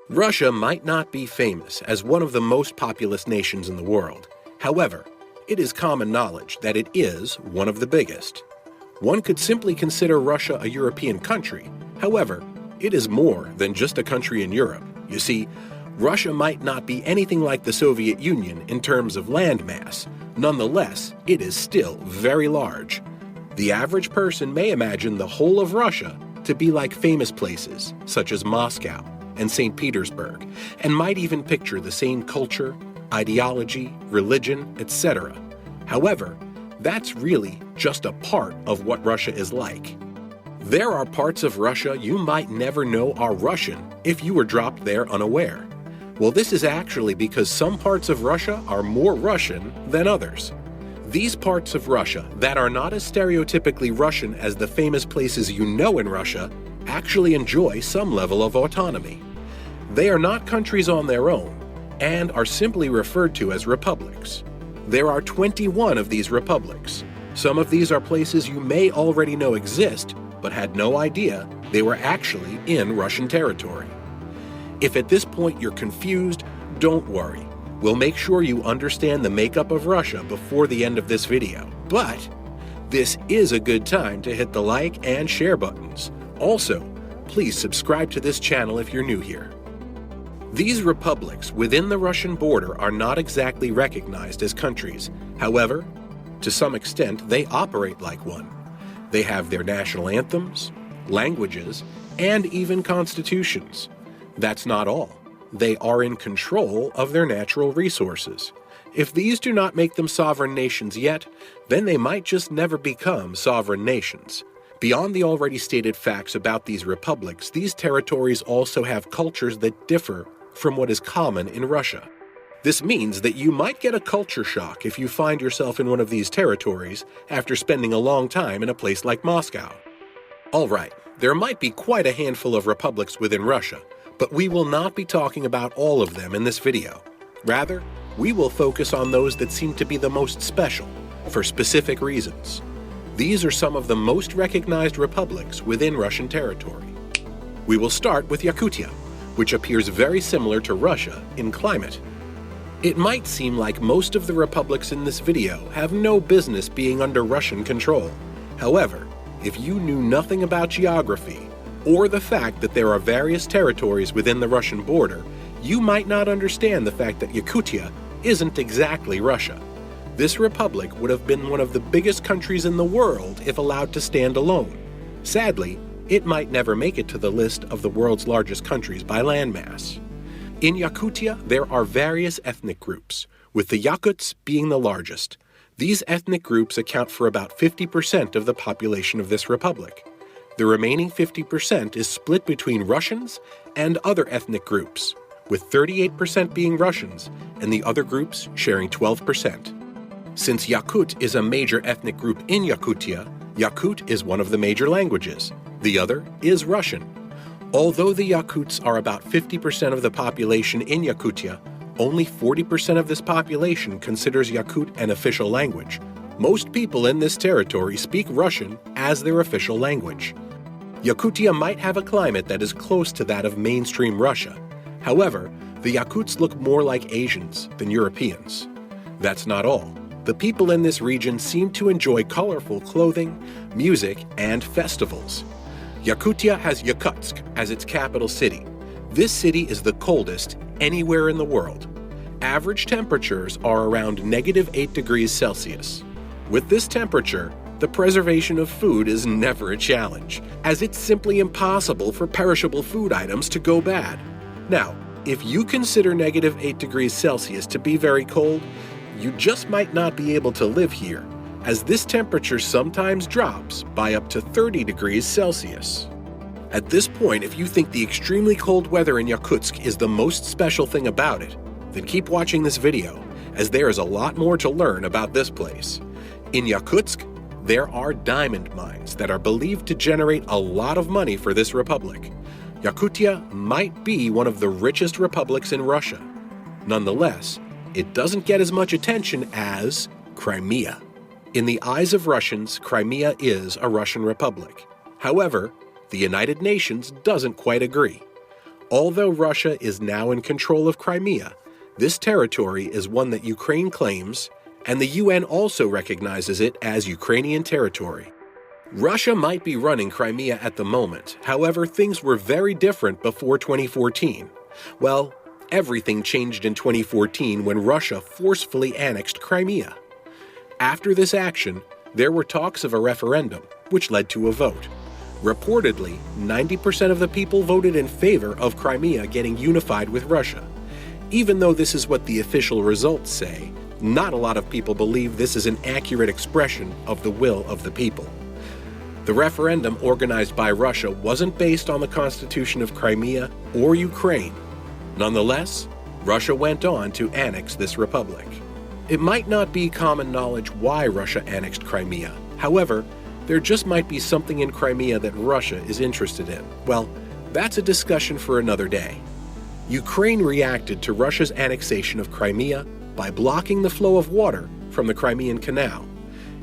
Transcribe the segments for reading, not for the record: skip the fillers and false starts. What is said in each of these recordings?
Russia might not be famous as one of the most populous nations in the world. However, it is common knowledge that it is one of the biggest. One could simply consider Russia a European country. However, it is more than just a country in Europe. You see, Russia might not be anything like the Soviet Union in terms of landmass. Nonetheless, it is still very large. The average person may imagine the whole of Russia to be like famous places such as Moscow and St. Petersburg, and might even picture the same culture, ideology, religion, etc. However, that's really just a part of what Russia is like. There are parts of Russia you might never know are Russian if you were dropped there unaware. Well, this is actually because some parts of Russia are more Russian than others. These parts of Russia that are not as stereotypically Russian as the famous places you know in Russia actually enjoy some level of autonomy. They are not countries on their own and are simply referred to as republics. There are 21 of these republics. Some of these are places you may already know exist, but had no idea they were actually in Russian territory. If at this point you're confused, don't worry. We'll make sure you understand the makeup of Russia before the end of this video. But this is a good time to hit the like and share buttons. Also, please subscribe to this channel if you're new here. These republics within the Russian border are not exactly recognized as countries. However, to some extent, they operate like one. They have their national anthems, languages, and even constitutions. That's not all. They are in control of their natural resources. If these do not make them sovereign nations yet, then they might just never become sovereign nations. Beyond the already stated facts about these republics, these territories also have cultures that differ from what is common in Russia. This means that you might get a culture shock if you find yourself in one of these territories after spending a long time in a place like Moscow. Alright, there might be quite a handful of republics within Russia, but we will not be talking about all of them in this video. Rather, we will focus on those that seem to be the most special, for specific reasons. These are some of the most recognized republics within Russian territory. We will start with Yakutia, which appears very similar to Russia in climate. It might seem like most of the republics in this video have no business being under Russian control. However, if you knew nothing about geography, or the fact that there are various territories within the Russian border, you might not understand the fact that Yakutia isn't exactly Russia. This republic would have been one of the biggest countries in the world if allowed to stand alone. Sadly, it might never make it to the list of the world's largest countries by landmass. In Yakutia, there are various ethnic groups, with the Yakuts being the largest. These ethnic groups account for about 50% of the population of this republic. The remaining 50% is split between Russians and other ethnic groups, with 38% being Russians and the other groups sharing 12%. Since Yakut is a major ethnic group in Yakutia, Yakut is one of the major languages. The other is Russian. Although the Yakuts are about 50% of the population in Yakutia, only 40% of this population considers Yakut an official language. Most people in this territory speak Russian as their official language. Yakutia might have a climate that is close to that of mainstream Russia. However, the Yakuts look more like Asians than Europeans. That's not all. The people in this region seem to enjoy colorful clothing, music, and festivals. Yakutia has Yakutsk as its capital city. This city is the coldest anywhere in the world. Average temperatures are around -8 degrees Celsius. With this temperature, the preservation of food is never a challenge, as it's simply impossible for perishable food items to go bad. Now, if you consider -8 degrees Celsius to be very cold, you just might not be able to live here, as this temperature sometimes drops by up to 30 degrees Celsius. At this point, if you think the extremely cold weather in Yakutsk is the most special thing about it, then keep watching this video, as there is a lot more to learn about this place. In Yakutsk, there are diamond mines that are believed to generate a lot of money for this republic. Yakutia might be one of the richest republics in Russia. Nonetheless, it doesn't get as much attention as Crimea. In the eyes of Russians, Crimea is a Russian republic. However, the United Nations doesn't quite agree. Although Russia is now in control of Crimea, this territory is one that Ukraine claims, and the UN also recognizes it as Ukrainian territory. Russia might be running Crimea at the moment, however, things were very different before 2014. Well, everything changed in 2014 when Russia forcefully annexed Crimea. After this action, there were talks of a referendum, which led to a vote. Reportedly, 90% of the people voted in favor of Crimea getting unified with Russia. Even though this is what the official results say, not a lot of people believe this is an accurate expression of the will of the people. The referendum organized by Russia wasn't based on the constitution of Crimea or Ukraine. Nonetheless, Russia went on to annex this republic. It might not be common knowledge why Russia annexed Crimea. However, there just might be something in Crimea that Russia is interested in. Well, that's a discussion for another day. Ukraine reacted to Russia's annexation of Crimea by blocking the flow of water from the Crimean Canal.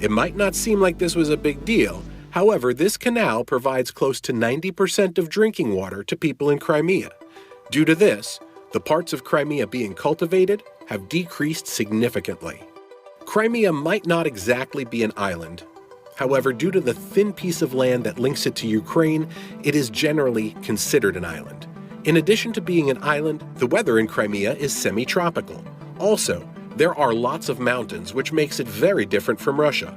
It might not seem like this was a big deal. However, this canal provides close to 90% of drinking water to people in Crimea. Due to this, the parts of Crimea being cultivated have decreased significantly. Crimea might not exactly be an island. However, due to the thin piece of land that links it to Ukraine, it is generally considered an island. In addition to being an island, the weather in Crimea is semi-tropical. Also, there are lots of mountains, which makes it very different from Russia.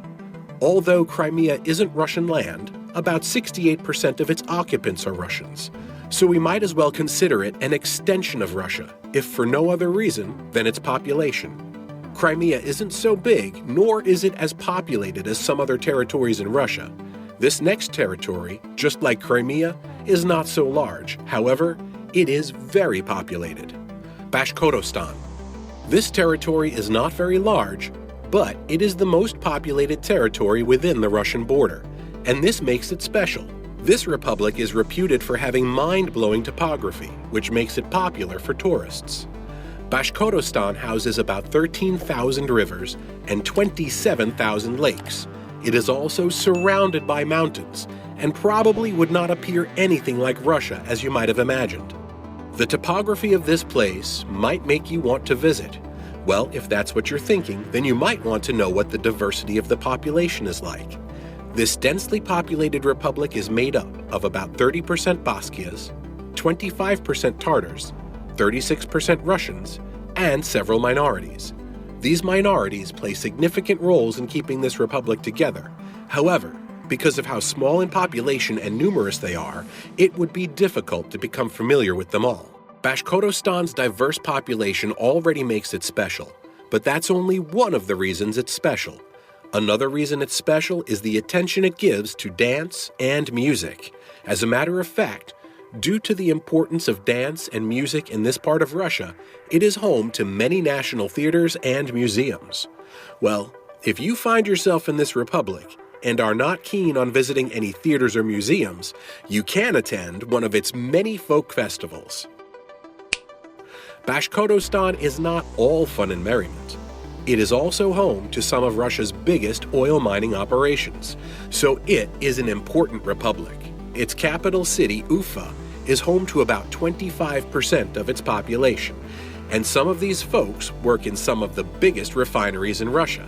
Although Crimea isn't Russian land, about 68% of its occupants are Russians. So we might as well consider it an extension of Russia, if for no other reason than its population. Crimea isn't so big, nor is it as populated as some other territories in Russia. This next territory, just like Crimea, is not so large. However, it is very populated. Bashkortostan. This territory is not very large, but it is the most populated territory within the Russian border, and this makes it special. This republic is reputed for having mind-blowing topography, which makes it popular for tourists. Bashkortostan houses about 13,000 rivers and 27,000 lakes. It is also surrounded by mountains, and probably would not appear anything like Russia as you might have imagined. The topography of this place might make you want to visit. Well, if that's what you're thinking, then you might want to know what the diversity of the population is like. This densely populated republic is made up of about 30% Baskias, 25% Tartars, 36% Russians, and several minorities. These minorities play significant roles in keeping this republic together. However, because of how small in population and numerous they are, it would be difficult to become familiar with them all. Bashkortostan's diverse population already makes it special, but that's only one of the reasons it's special. Another reason it's special is the attention it gives to dance and music. As a matter of fact, due to the importance of dance and music in this part of Russia, it is home to many national theaters and museums. Well, if you find yourself in this republic and are not keen on visiting any theaters or museums, you can attend one of its many folk festivals. Bashkortostan is not all fun and merriment. It is also home to some of Russia's biggest oil mining operations, so it is an important republic. Its capital city, Ufa, is home to about 25% of its population, and some of these folks work in some of the biggest refineries in Russia.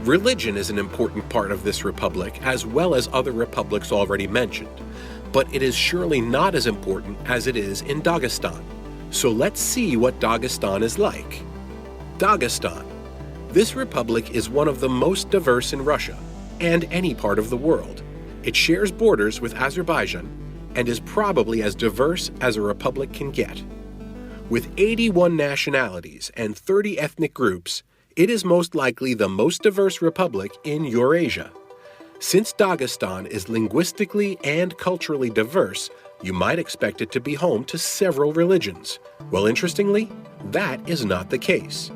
Religion is an important part of this republic, as well as other republics already mentioned, but it is surely not as important as it is in Dagestan. So let's see what Dagestan is like. Dagestan. This republic is one of the most diverse in Russia, and any part of the world. It shares borders with Azerbaijan, and is probably as diverse as a republic can get. With 81 nationalities and 30 ethnic groups, it is most likely the most diverse republic in Eurasia. Since Dagestan is linguistically and culturally diverse, you might expect it to be home to several religions. Well, interestingly, that is not the case.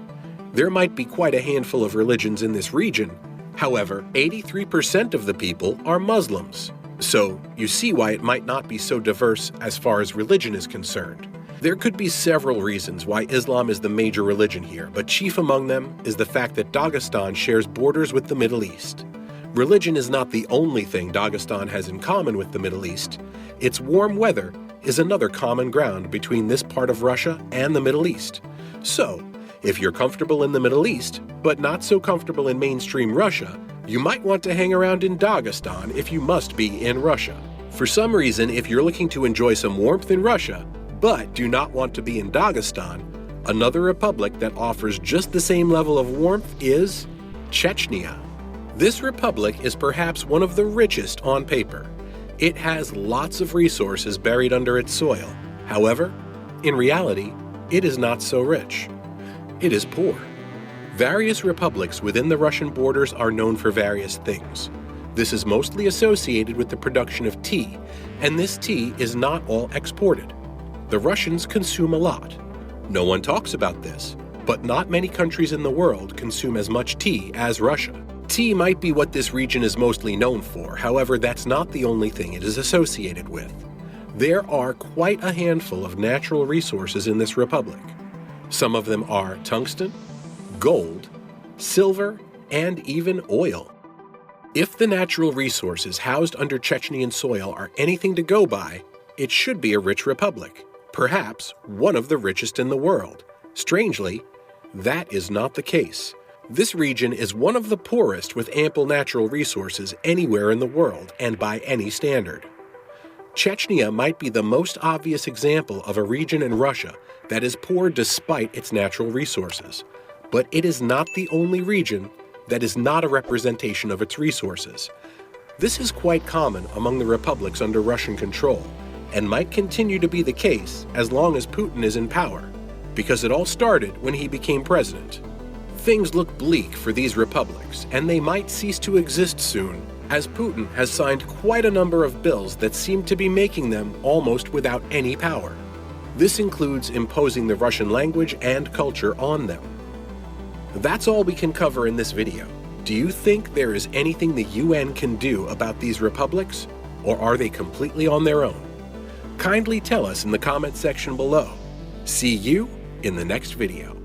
There might be quite a handful of religions in this region. However, 83% of the people are Muslims. So, you see why it might not be so diverse as far as religion is concerned. There could be several reasons why Islam is the major religion here, but chief among them is the fact that Dagestan shares borders with the Middle East. Religion is not the only thing Dagestan has in common with the Middle East. Its warm weather is another common ground between this part of Russia and the Middle East. So, if you're comfortable in the Middle East, but not so comfortable in mainstream Russia, you might want to hang around in Dagestan if you must be in Russia. For some reason, if you're looking to enjoy some warmth in Russia, but do not want to be in Dagestan, another republic that offers just the same level of warmth is Chechnya. This republic is perhaps one of the richest on paper. It has lots of resources buried under its soil. However, in reality, it is not so rich. It is poor. Various republics within the Russian borders are known for various things. This is mostly associated with the production of tea, and this tea is not all exported. The Russians consume a lot. No one talks about this, but not many countries in the world consume as much tea as Russia. Tea might be what this region is mostly known for, however, that's not the only thing it is associated with. There are quite a handful of natural resources in this republic. Some of them are tungsten, gold, silver, and even oil. If the natural resources housed under Chechnyan soil are anything to go by, it should be a rich republic, perhaps one of the richest in the world. Strangely, that is not the case. This region is one of the poorest with ample natural resources anywhere in the world and by any standard. Chechnya might be the most obvious example of a region in Russia that is poor despite its natural resources, but it is not the only region that is not a representation of its resources. This is quite common among the republics under Russian control, and might continue to be the case as long as Putin is in power, because it all started when he became president. Things look bleak for these republics, and they might cease to exist soon, as Putin has signed quite a number of bills that seem to be making them almost without any power. This includes imposing the Russian language and culture on them. That's all we can cover in this video. Do you think there is anything the UN can do about these republics, or are they completely on their own? Kindly tell us in the comment section below. See you in the next video.